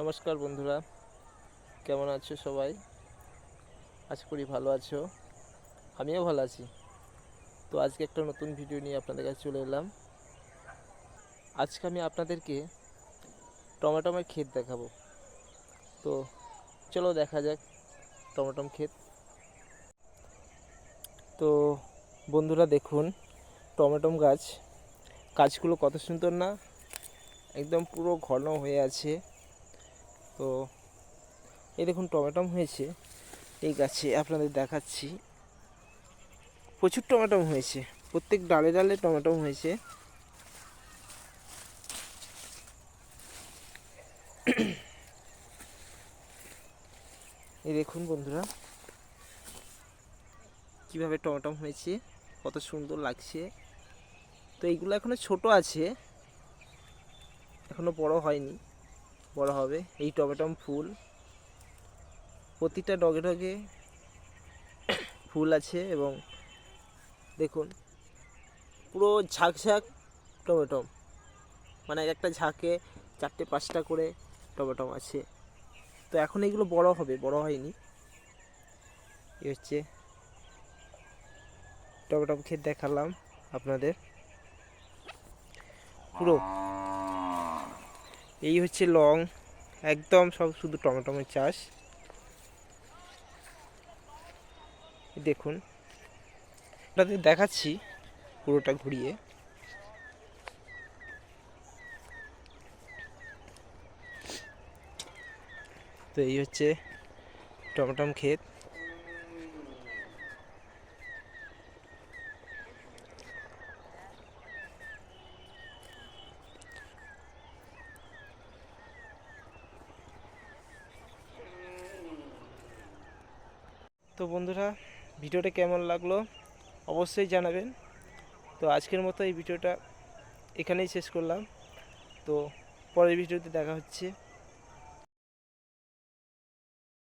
নমস্কার বন্ধুরা, কেমন আছো সবাই? আশা করি ভালো আছো। আমিও ভালো আছি। তো আজকে একটা নতুন ভিডিও নিয়ে আপনাদের কাছে চলে এলাম। আজকে আমি আপনাদেরকে টমেটোমের ক্ষেত দেখাবো। তো চলো দেখা যাক টমেটোম ক্ষেত। তো বন্ধুরা দেখুন, টমেটোম গাছগুলো কত সুন্দর না, একদম পুরো ঘন হয়ে আছে। তো এই দেখুন টমেটোম হয়েছে এই গাছে, আপনাদের দেখাচ্ছি। প্রচুর টমেটো হয়েছে, প্রত্যেক ডালে ডালে টমেটো হয়েছে। এই দেখুন বন্ধুরা, কিভাবে টমেটো হয়েছে, কত সুন্দর লাগছে। তো এইগুলো এখনো ছোট আছে, এখনো বড় হয়নি, বড় হবে। এই টমেটো ফুল, প্রতিটা ডগে ডগে ফুল আছে এবং দেখুন পুরো ঝাঁক ঝাঁক টমেটো, মানে একটা ঝাঁকে 4-5টা করে টমেটো আছে। তো এখন এগুলো বড় হবে, বড় হয়নি। এই হচ্ছে টমেটো ক্ষেত দেখালাম আপনাদের পুরো। এই হচ্ছে লং, একদম সব শুধু টমেটোমের চাষ। দেখুন আপনাদের দেখাচ্ছি পুরোটা ঘুরিয়ে। তো এই হচ্ছে টমেটোম ক্ষেত। তো বন্ধুরা, ভিডিওটা কেমন লাগলো অবশ্যই জানাবেন। তো আজকের মতো এই ভিডিওটা এখানেই শেষ করলাম। তো পরের ভিডিওতে দেখা হচ্ছে।